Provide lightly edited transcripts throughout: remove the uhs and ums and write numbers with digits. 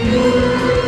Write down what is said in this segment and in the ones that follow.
Música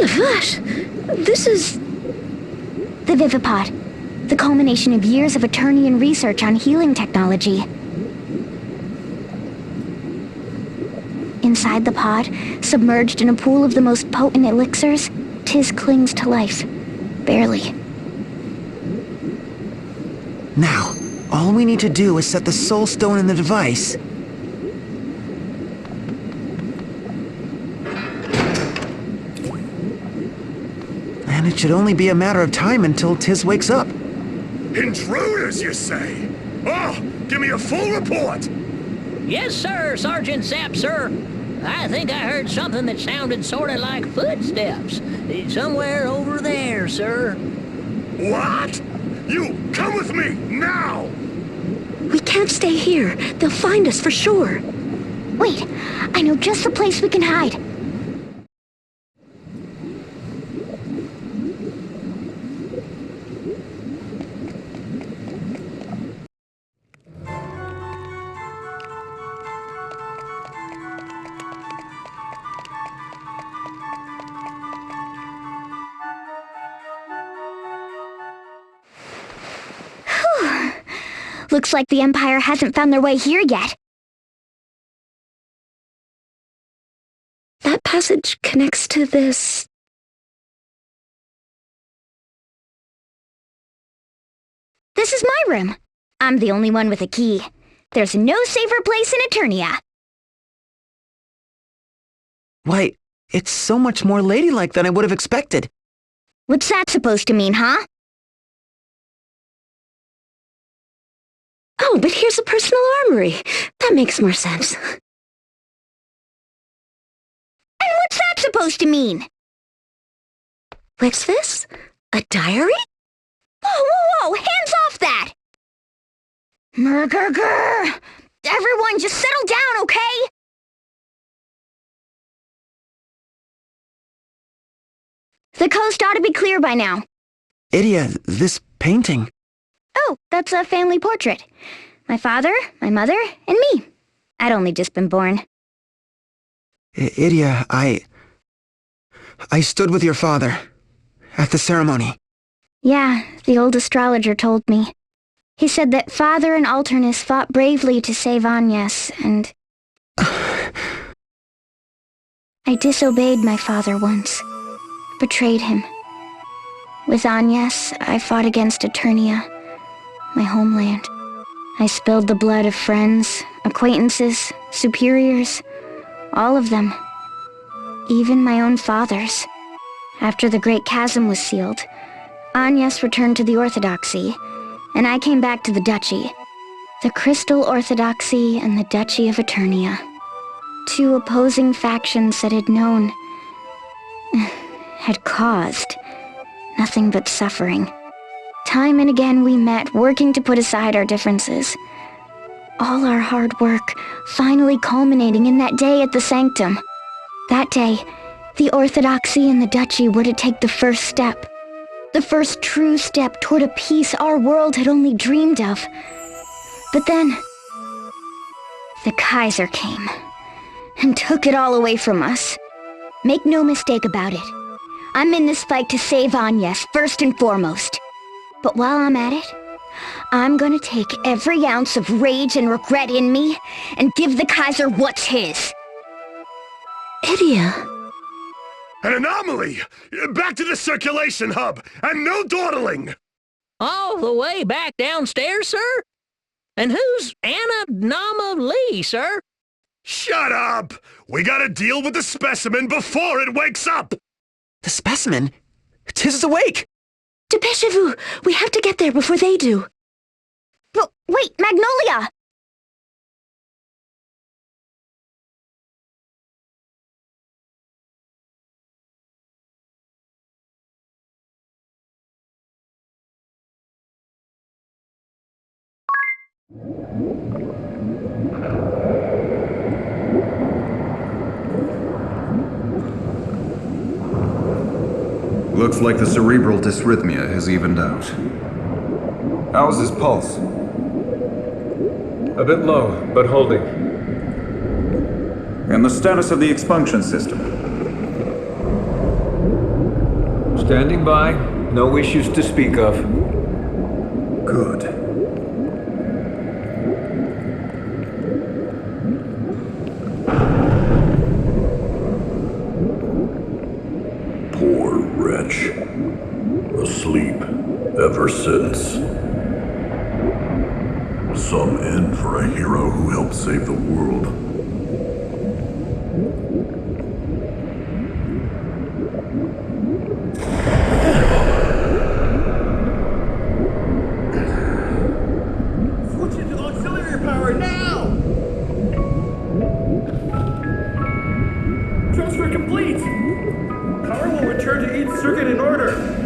Oh gosh, this is... The Vivipot, the culmination of years of Eternian research on healing technology. Inside the pod, submerged in a pool of the most potent elixirs, Tiz clings to life. Barely. Now, all we need to do is set the soul stone in the device. And it should only be a matter of time until Tiz wakes up. Intruders, you say? Oh, give me a full report! Yes, sir, Sergeant Sapp, sir. I think I heard something that sounded sort of like footsteps. Somewhere over there, sir. What? You come with me, now! We can't stay here. They'll find us for sure. Wait, I know just the place we can hide. Looks like the Empire hasn't found their way here yet. That passage connects to this... This is my room. I'm the only one with a key. There's no safer place in Eternia. Why, it's so much more ladylike than I would have expected. What's that supposed to mean, huh? Oh, but here's a personal armory. That makes more sense. And what's that supposed to mean? What's this? A diary? Whoa, whoa, whoa! Hands off that! Murgurgur! Everyone, just settle down, okay? The coast ought to be clear by now. Idia, this painting. Oh, that's a family portrait. My father, my mother, and me. I'd only just been born. Idia, I stood with your father at the ceremony. Yeah, the old astrologer told me. He said that Father and Alternus fought bravely to save Agnes, and I disobeyed my father once. Betrayed him. With Agnes, I fought against Eternia, my homeland. I spilled the blood of friends, acquaintances, superiors, all of them. Even my own father's. After the Great Chasm was sealed, Agnes returned to the Orthodoxy, and I came back to the Duchy. The Crystal Orthodoxy and the Duchy of Eternia. Two opposing factions that had known, had caused, nothing but suffering. Time and again we met, working to put aside our differences. All our hard work finally culminating in that day at the Sanctum. That day, the Orthodoxy and the Duchy were to take the first step. The first true step toward a peace our world had only dreamed of. But then, the Kaiser came and took it all away from us. Make no mistake about it. I'm in this fight to save Agnes, first and foremost. But while I'm at it, I'm gonna take every ounce of rage and regret in me and give the Kaiser what's his. Idia. An anomaly! Back to the circulation hub, and no dawdling! All the way back downstairs, sir? And who's Anomaly, sir? Shut up! We gotta deal with the specimen before it wakes up! The specimen? 'Tis awake! Dépêchez-vous! We have to get there before they do. But wait, Magnolia! Looks like the cerebral dysrhythmia has evened out. How's his pulse? A bit low, but holding. And the status of the expunction system? Standing by. No issues to speak of. Good. Poor wretch. Asleep ever since. Some end for a hero who helped save the world. Switch into auxiliary power now! Transfer complete! Power will return to each circuit in order.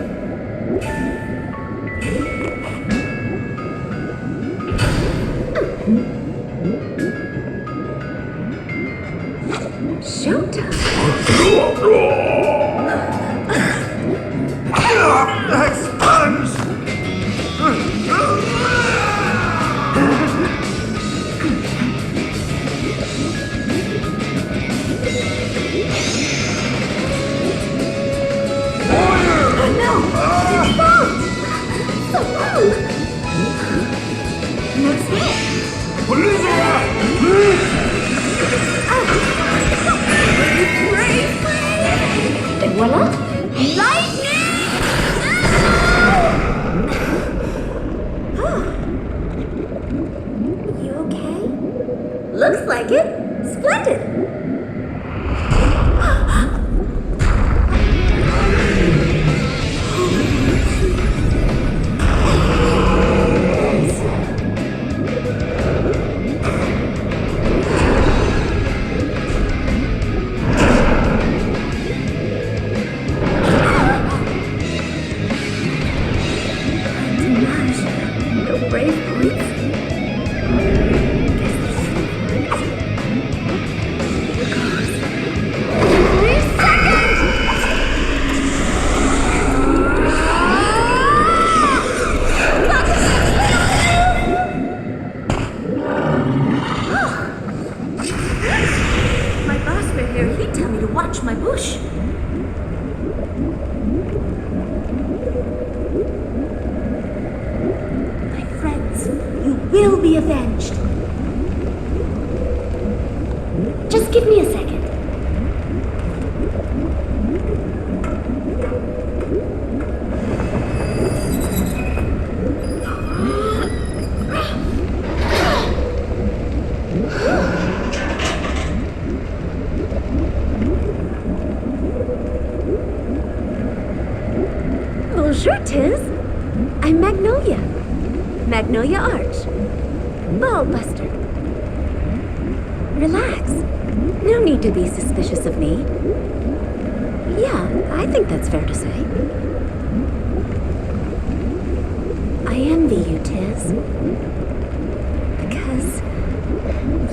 Looks like it. Splendid. watch my bush. My friends, you will be avenged. Just give me a second. Bonjour, Tiz. I'm Magnolia. Magnolia Arch. Ballbuster. Relax. No need to be suspicious of me. Yeah, I think that's fair to say. I envy you, Tiz. Because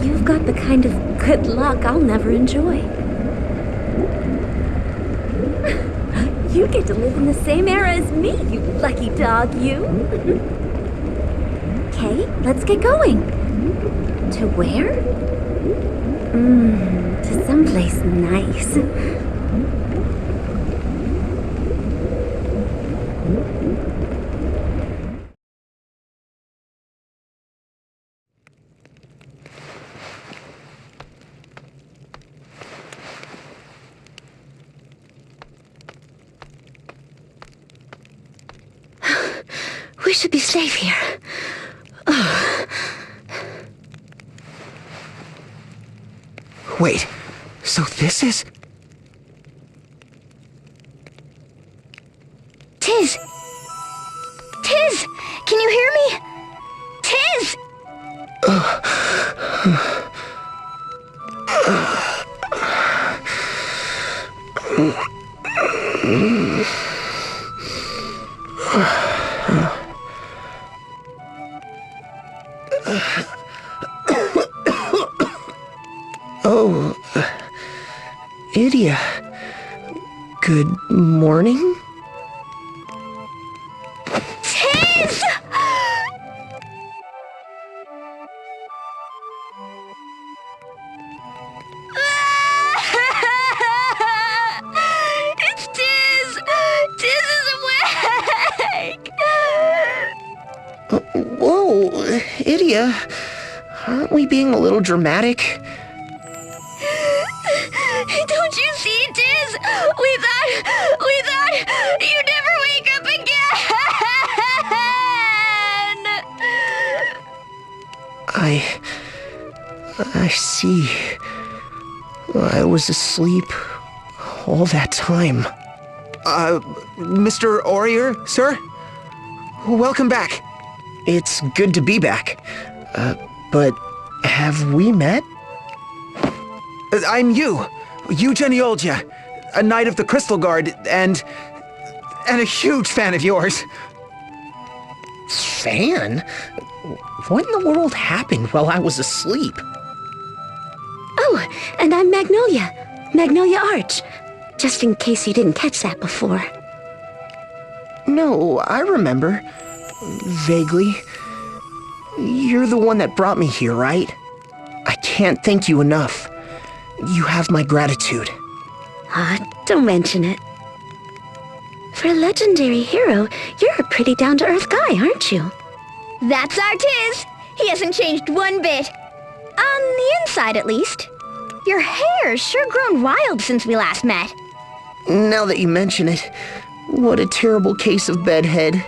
you've got the kind of good luck I'll never enjoy. You get to live in the same era as me, you lucky dog, you. Okay, let's get going. To where? To someplace nice. We should be safe here. Wait, so this is... Tiz! Tiz! Can you hear me? Tiz! Oh, Idia. Good morning? Tiz! It's Tiz! Tiz is awake! Whoa, Idia. Aren't we being a little dramatic? Don't you see, Tiz? We thought you'd never wake up again! I see. I was asleep all that time. Mr. Aurier, sir? Welcome back. It's good to be back. But have we met? I'm you, Eugeniolgia, a knight of the Crystal Guard, and a huge fan of yours. Fan? What in the world happened while I was asleep? Oh, and I'm Magnolia. Magnolia Arch. Just in case you didn't catch that before. No, I remember. Vaguely. You're the one that brought me here, right? I can't thank you enough. You have my gratitude. Don't mention it. For a legendary hero, you're a pretty down-to-earth guy, aren't you? That's our Tiz! He hasn't changed one bit. On the inside, at least. Your hair's sure grown wild since we last met. Now that you mention it, what a terrible case of bedhead.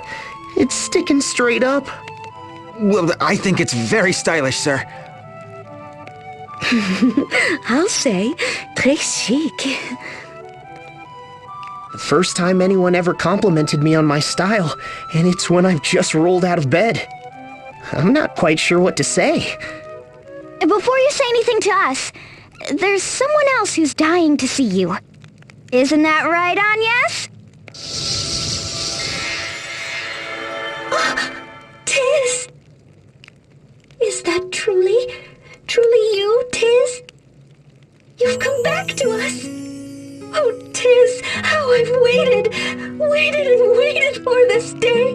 It's sticking straight up. Well, I think it's very stylish, sir. I'll say, très chic. The first time anyone ever complimented me on my style, and it's when I've just rolled out of bed. I'm not quite sure what to say. Before you say anything to us, there's someone else who's dying to see you. Isn't that right, Agnes? Tiz! Is that truly you, Tiz? You've come back to us. Oh, Tiz, how I've waited and waited for this day.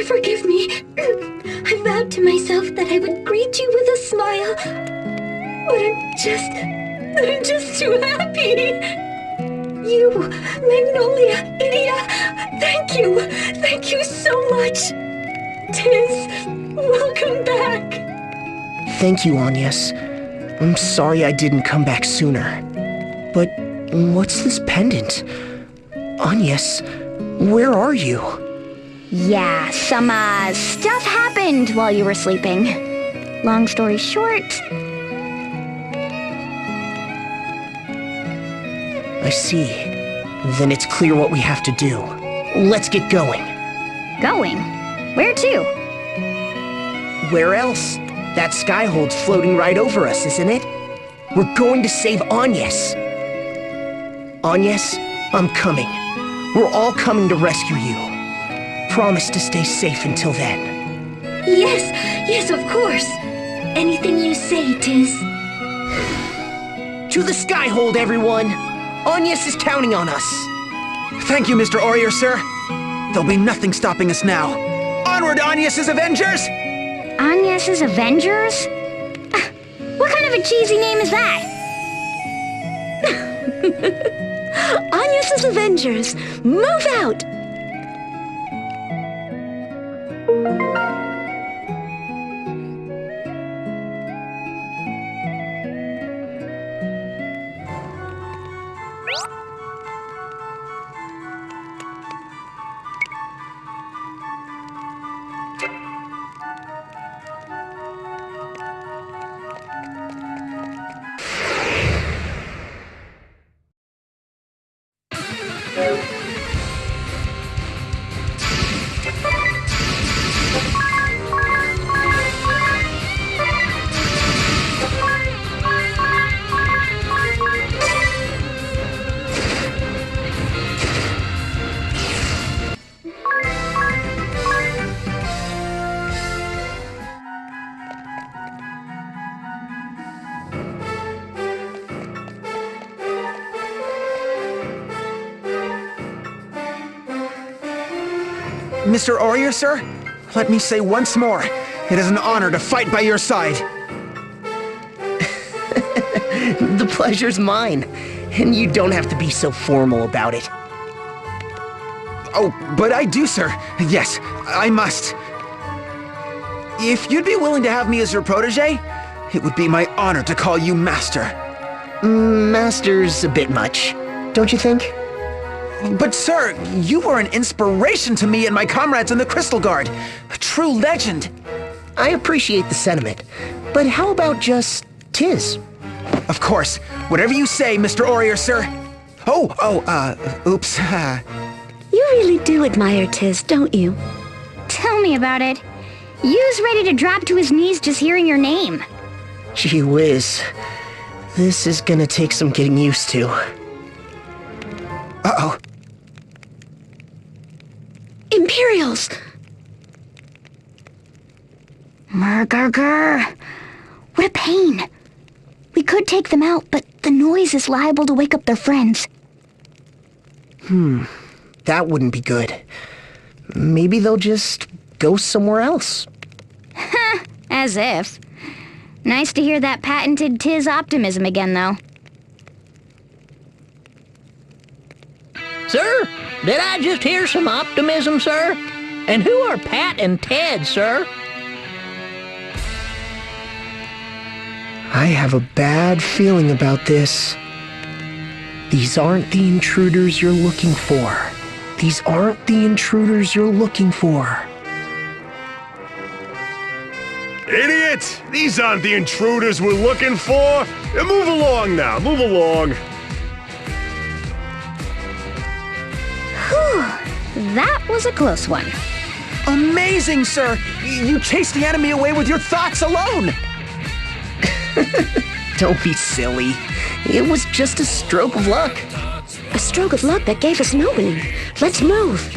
Forgive me. I vowed to myself that I would greet you with a smile. But I'm just too happy. You, Magnolia, Idia, thank you so much. Tiz, welcome back. Thank you, Agnes. I'm sorry I didn't come back sooner. But what's this pendant? Agnes, where are you? Yeah, some, stuff happened while you were sleeping. Long story short... I see. Then it's clear what we have to do. Let's get going. Going? Where to? Where else? That skyhold's floating right over us, isn't it? We're going to save Agnes. Agnes, I'm coming. We're all coming to rescue you. Promise to stay safe until then. Yes, of course. Anything you say, Tiz. To the skyhold, everyone! Agnes is counting on us. Thank you, Mr. Aurier, sir. There'll be nothing stopping us now. Onward, Agnes's Avengers! Agnes's Avengers? What kind of a cheesy name is that? Agnes's Avengers, move out! Mr. Aurier, sir? Let me say once more, it is an honor to fight by your side. The pleasure's mine, and you don't have to be so formal about it. Oh, but I do, sir. Yes, I must. If you'd be willing to have me as your protege, it would be my honor to call you Master. Master's a bit much, don't you think? But sir, you were an inspiration to me and my comrades in the Crystal Guard. A true legend. I appreciate the sentiment, but how about just Tiz? Of course. Whatever you say, Mr. Aurier, sir. Oops. You really do admire Tiz, don't you? Tell me about it. You's ready to drop to his knees just hearing your name. Gee whiz. This is gonna take some getting used to. Uh-oh. Imperials! Murgurgur. What a pain. We could take them out, but the noise is liable to wake up their friends. That wouldn't be good. Maybe they'll just go somewhere else. As if. Nice to hear that patented Tiz optimism again, though. Sir, did I just hear some optimism, sir? And who are Pat and Ted, sir? I have a bad feeling about this. These aren't the intruders you're looking for. These aren't the intruders you're looking for. Idiot! These aren't the intruders we're looking for! Move along now, move along! That was a close one. Amazing, sir! You chased the enemy away with your thoughts alone! Don't be silly. It was just a stroke of luck. A stroke of luck that gave us an opening. Let's move.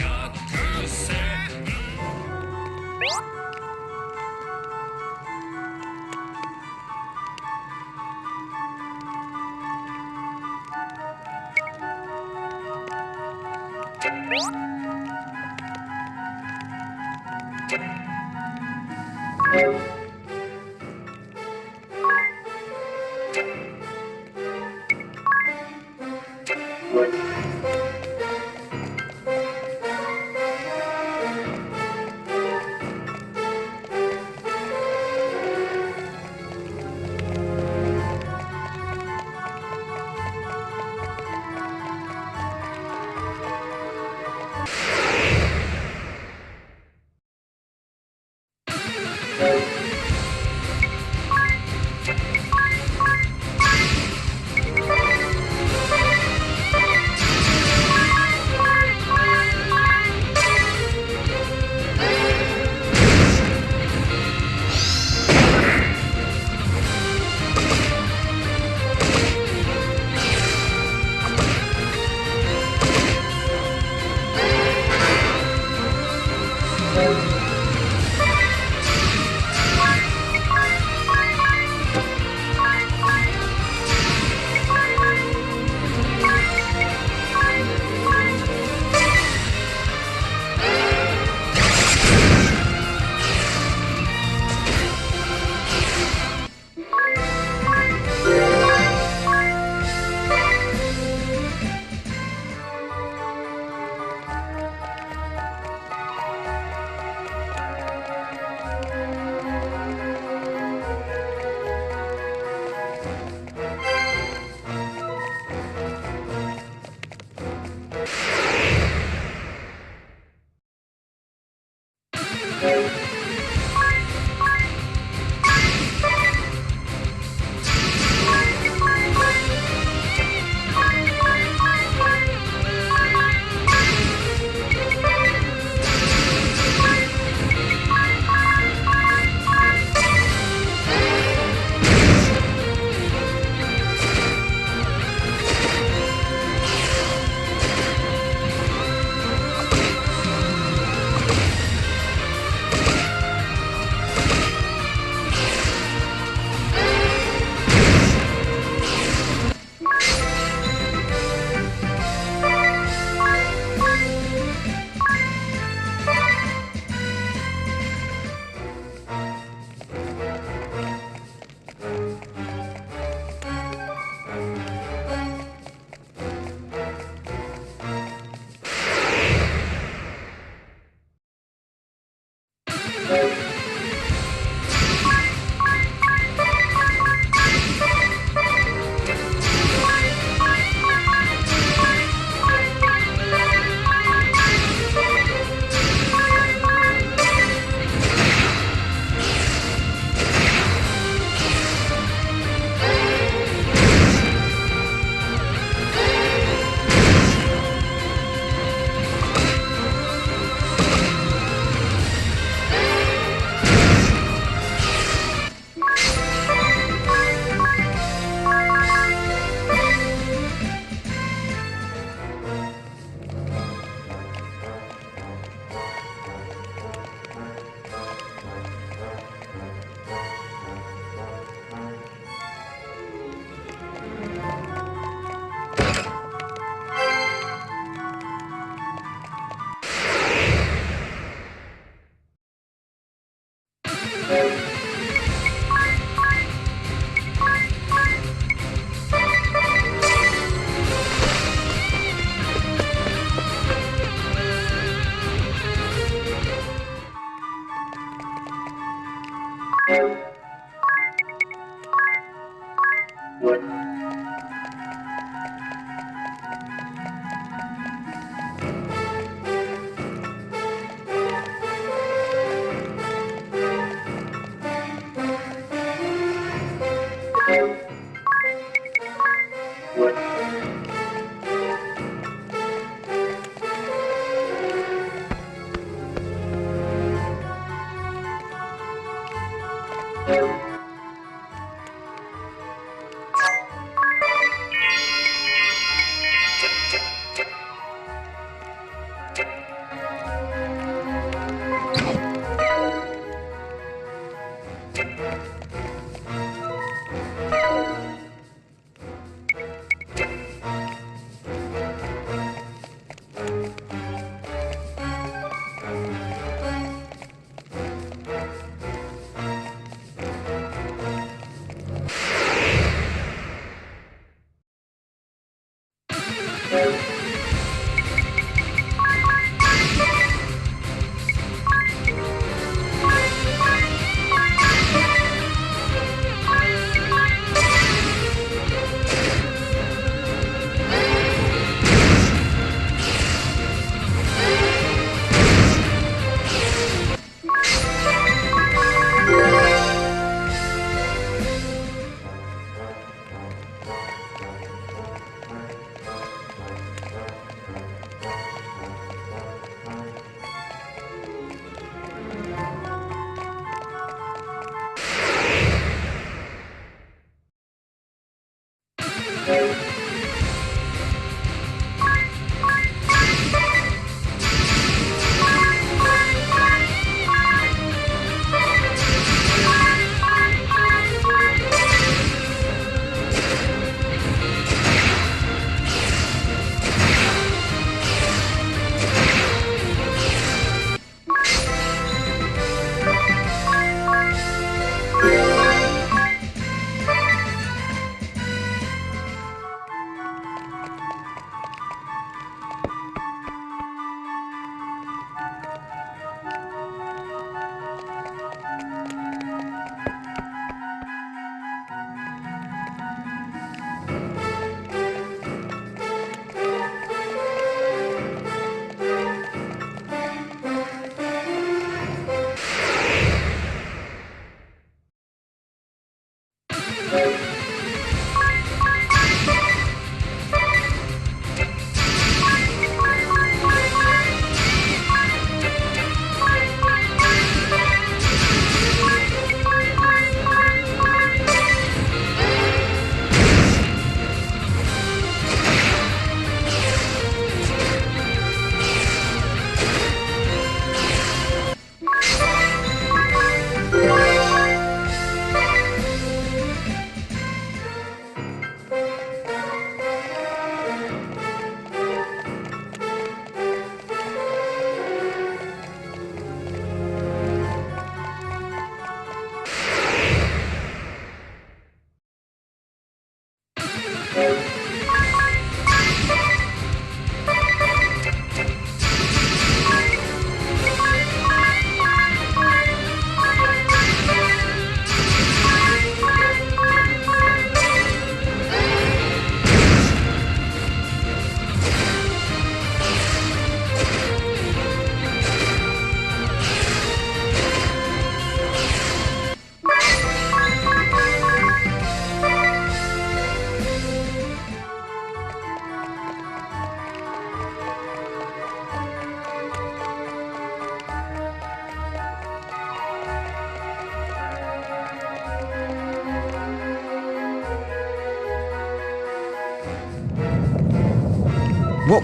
Whoa,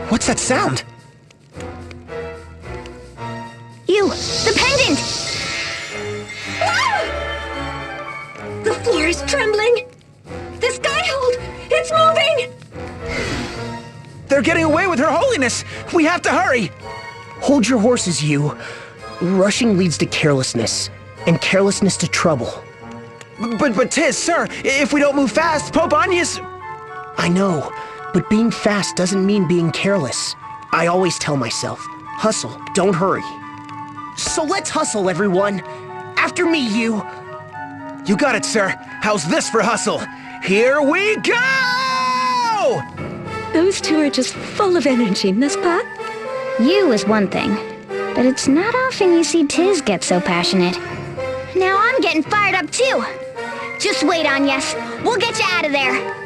what's that sound? You, the pendant! Ah! The floor is trembling! The skyhold! It's moving! They're getting away with Her Holiness! We have to hurry! Hold your horses, you. Rushing leads to carelessness, and carelessness to trouble. But Tiz, sir, if we don't move fast, Pope Anya's... I know, but being fast doesn't mean being careless. I always tell myself, hustle, don't hurry. So let's hustle, everyone. After me, you. You got it, sir. How's this for hustle? Here we go! Those two are just full of energy, n'est-ce pas? You is one thing, but it's not often you see Tiz get so passionate. Now I'm getting fired up too. Just wait, Agnes. We'll get you out of there.